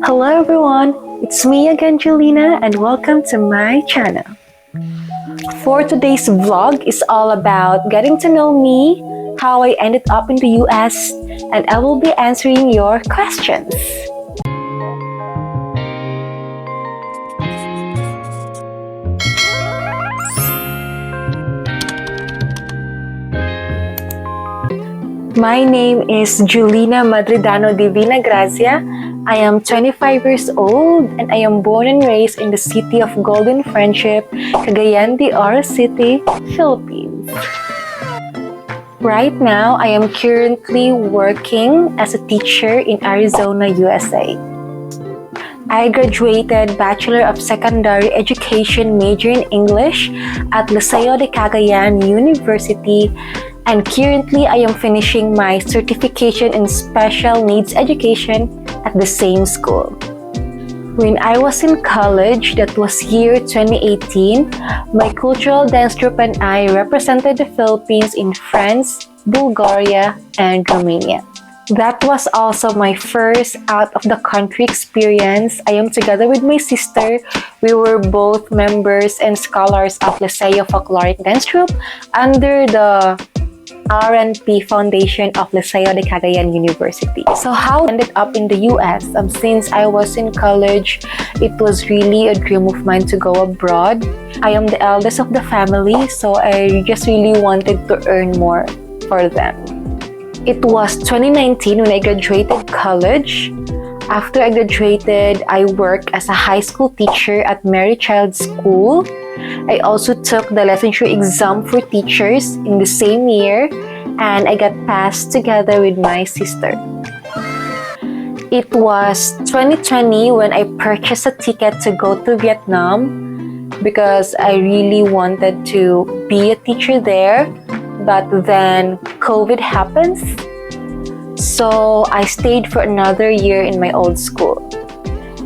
Hello everyone, it's me again, Jolina, and welcome to my channel. For today's vlog is all about getting to know me, how I ended up in the US, and I will be answering your questions. My name is Jolina Madridano Divina Gracia. I am 25 years old and I am born and raised in the city of Golden Friendship, Cagayan de Oro City, Philippines. Right now, I am currently working as a teacher in Arizona, USA. I graduated Bachelor of Secondary Education major in English at Liceo de Cagayan University, and currently I am finishing my certification in special needs education at the same school. When I was in college, that was year 2018, my cultural dance troupe and I represented the Philippines in France, Bulgaria, and Romania. That was also my first out-of-the-country experience. I am together with my sister. We were both members and scholars of Liceo Folkloric Dance Troupe under the R&P Foundation of Liceo de Cagayan University. So how I ended up in the US? Since I was in college, it was really a dream of mine to go abroad. I am the eldest of the family, so I just really wanted to earn more for them. It was 2019 when I graduated college. After I graduated, I worked as a high school teacher at Mary Child School. I also took the licensure exam for teachers in the same year, and I got passed together with my sister. It was 2020 when I purchased a ticket to go to Vietnam because I really wanted to be a teacher there, but then COVID happens. So I stayed for another year in my old school.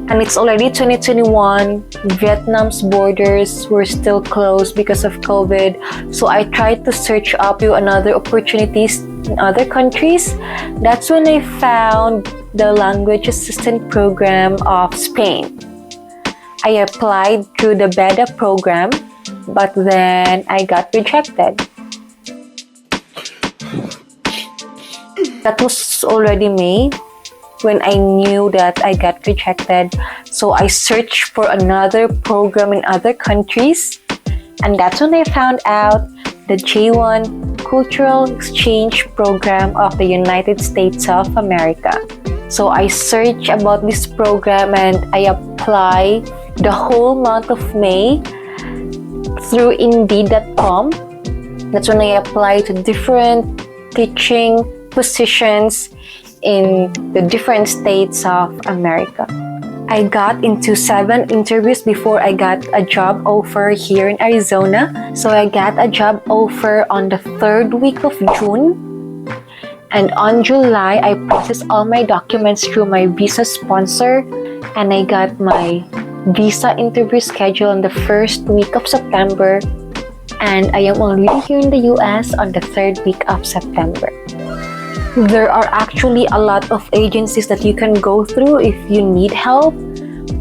And it's already 2021, Vietnam's borders were still closed because of COVID. So I tried to search up another opportunities in other countries. That's when I found the language assistant program of Spain. I applied through the BEDA program, but then I got rejected. That was already May when I knew that I got rejected. So I searched for another program in other countries, and that's when I found out the J1 Cultural Exchange Program of the United States of America. So I searched about this program and I applied the whole month of May through Indeed.com. That's when I applied to different teaching positions in the different states of America. I got into 7 interviews before I got a job offer here in Arizona. So I got a job offer on the 3rd week of June. And on July, I processed all my documents through my visa sponsor, and I got my visa interview scheduled on the 1st week of September. And I am already here in the US on the 3rd week of September. There are actually a lot of agencies that you can go through if you need help,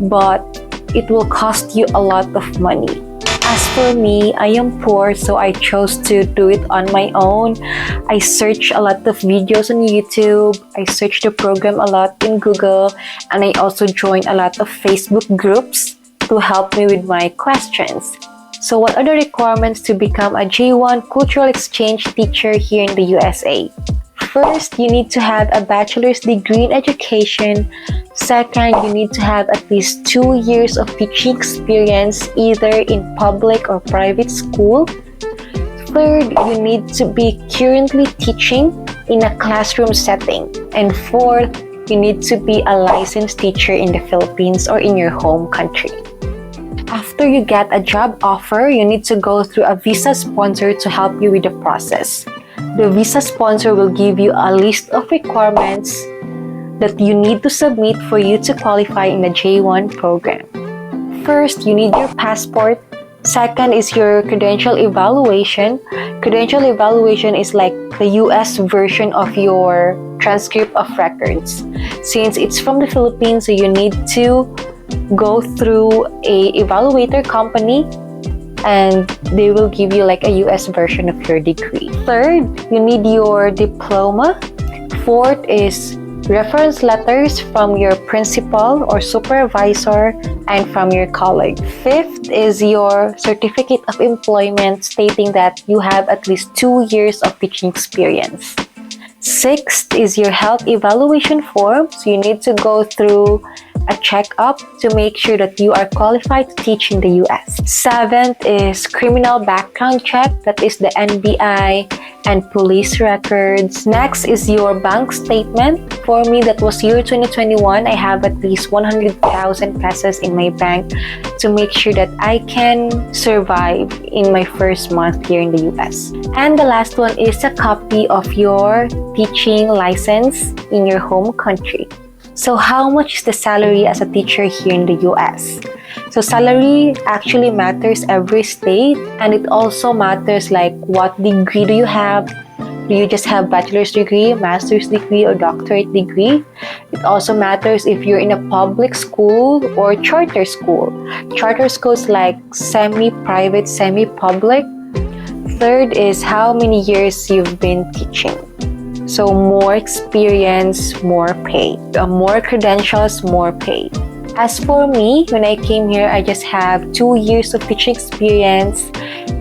but it will cost you a lot of money. As for me, I am poor, so I chose to do it on my own. I searched a lot of videos on YouTube, I searched the program a lot in Google, and I also joined a lot of Facebook groups to help me with my questions. So what are the requirements to become a J1 Cultural Exchange teacher here in the USA? First, you need to have a bachelor's degree in education. Second, you need to have at least 2 years of teaching experience either in public or private school. Third, you need to be currently teaching in a classroom setting. And fourth, you need to be a licensed teacher in the Philippines or in your home country. After you get a job offer, you need to go through a visa sponsor to help you with the process. The visa sponsor will give you a list of requirements that you need to submit for you to qualify in the J1 program. First, you need your passport. Second is your credential evaluation. Credential evaluation is like the US version of your transcript of records. Since it's from the Philippines, so you need to go through a evaluator company and they will give you like a US version of your degree. Third, you need your diploma. Fourth is reference letters from your principal or supervisor and from your college. Fifth is your certificate of employment stating that you have at least 2 years of teaching experience. Sixth is your health evaluation form. So you need to go through a checkup to make sure that you are qualified to teach in the US. Seventh is criminal background check. That is the NBI and police records. Next is your bank statement. For me, that was year 2021. I have at least 100,000 pesos in my bank to make sure that I can survive in my first month here in the US. And the last one is a copy of your teaching license in your home country. So how much is the salary as a teacher here in the US? So salary actually matters every state, and it also matters like what degree do you have? Do you just have bachelor's degree, master's degree, or doctorate degree? It also matters if you're in a public school or charter school. Charter schools like semi-private, semi-public. Third is how many years you've been teaching. So more experience, more pay. More credentials, more pay. As for me, when I came here, I just have 2 years of teaching experience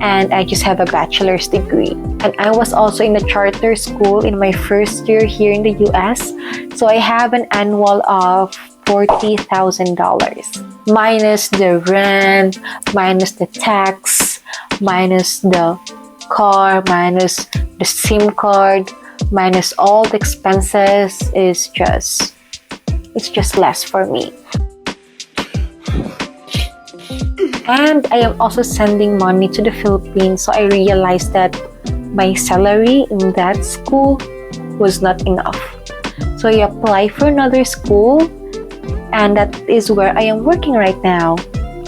and I just have a bachelor's degree. And I was also in a charter school in my first year here in the US. So I have an annual of $40,000 minus the rent, minus the tax, minus the car, minus the SIM card, minus all the expenses. It's just less for me. And I am also sending money to the Philippines, so I realized that my salary in that school was not enough. So I applied for another school, and that is where I am working right now.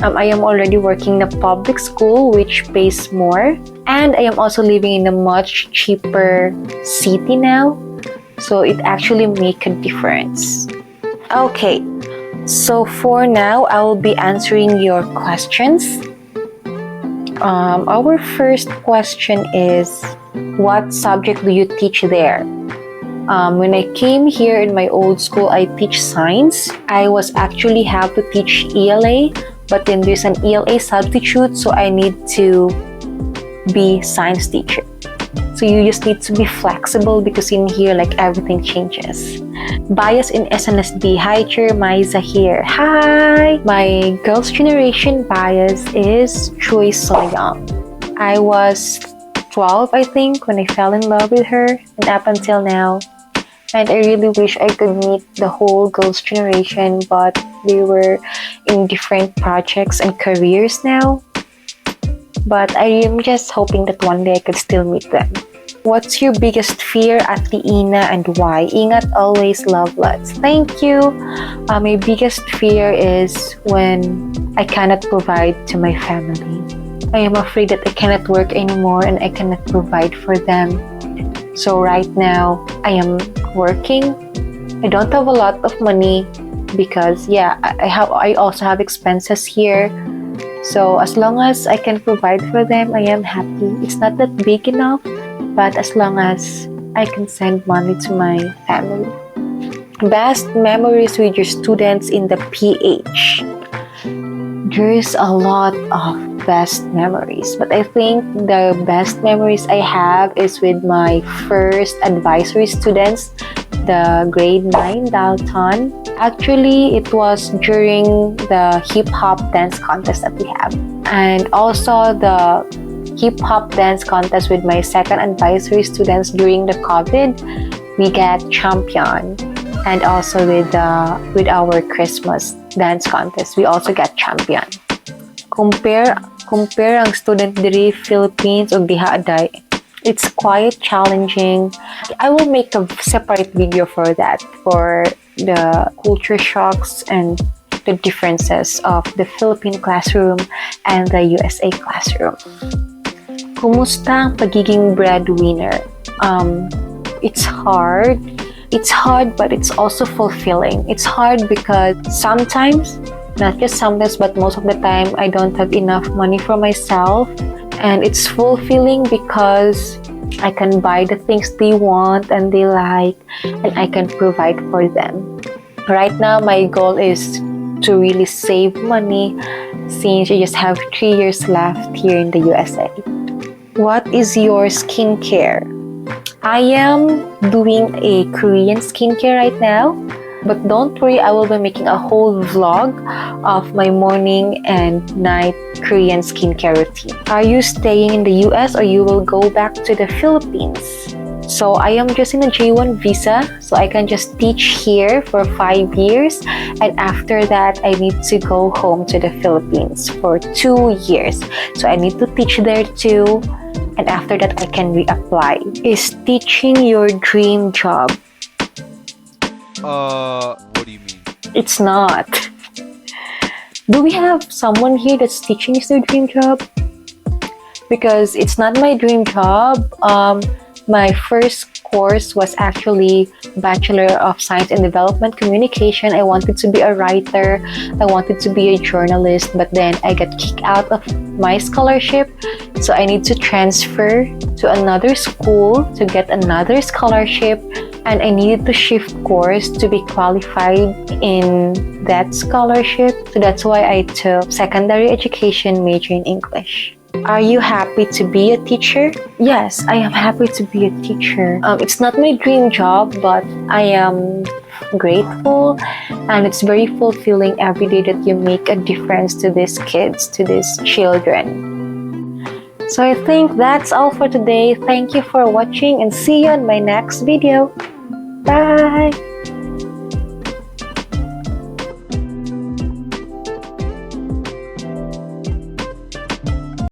I am already working in a public school which pays more, and I am also living in a much cheaper city now, so it actually makes a difference. Okay, so for now, I will be answering your questions. Our first question is, what subject do you teach there? When I came here in my old school, I teach science. I was actually have to teach ELA, but then there's an ELA substitute, so I need to be science teacher. So you just need to be flexible because in here, like everything changes. Bias in SNSD. Hi, Chair Maiza here. Hi! My girls' generation bias is Choi So-young. I was 12, I think, when I fell in love with her, and up until now. And I really wish I could meet the whole girls' generation, but they were in different projects and careers now. But I am just hoping that one day I could still meet them. What's your biggest fear at Ina and why? Ingat always, love lots. Thank you. My biggest fear is when I cannot provide to my family. I am afraid that I cannot work anymore and I cannot provide for them. So right now, I am working. I don't have a lot of money because I also have expenses here. So as long as I can provide for them, I am happy. It's not that big enough, but as long as I can send money to my family. Best memories with your students in the PH. There's a lot of best memories, but I think the best memories I have is with my first advisory students, the grade 9 Dalton. Actually, it was during the hip-hop dance contest that we have. And also the hip-hop dance contest with my second advisory students during the COVID, we got champion. And also with our Christmas dance contest, we also got champion. Compare ang student diri Philippines o diha aday. It's quite challenging. I will make a separate video for that, for the culture shocks and the differences of the Philippine classroom and the USA classroom. Kumusta ang pagiging breadwinner? It's hard. It's hard, but it's also fulfilling. It's hard because sometimes, not just sometimes, but most of the time, I don't have enough money for myself. And it's fulfilling because I can buy the things they want and they like, and I can provide for them. Right now, my goal is to really save money since I just have 3 years left here in the USA. What is your skincare? I am doing a Korean skincare right now, but don't worry, I will be making a whole vlog of my morning and night Korean skincare routine. Are you staying in the US or you will go back to the Philippines? So I am just in a J1 visa, so I can just teach here for 5 years, and after that I need to go home to the Philippines for 2 years. So I need to teach there too, and after that I can reapply. Is teaching your dream job? What do you mean? It's not. Do we have someone here that's teaching is their dream job? Because it's not my dream job. My first course was actually Bachelor of Science in Development Communication. I wanted to be a writer. I wanted to be a journalist, but then I got kicked out of my scholarship. So I need to transfer to another school to get another scholarship. And I needed to shift course to be qualified in that scholarship. So that's why I took secondary education major in English. Are you happy to be a teacher? Yes, I am happy to be a teacher. It's not my dream job, but I am grateful, and it's very fulfilling every day that you make a difference to these kids, to these children. So I think that's all for today. Thank you for watching and see you on my next video. Bye!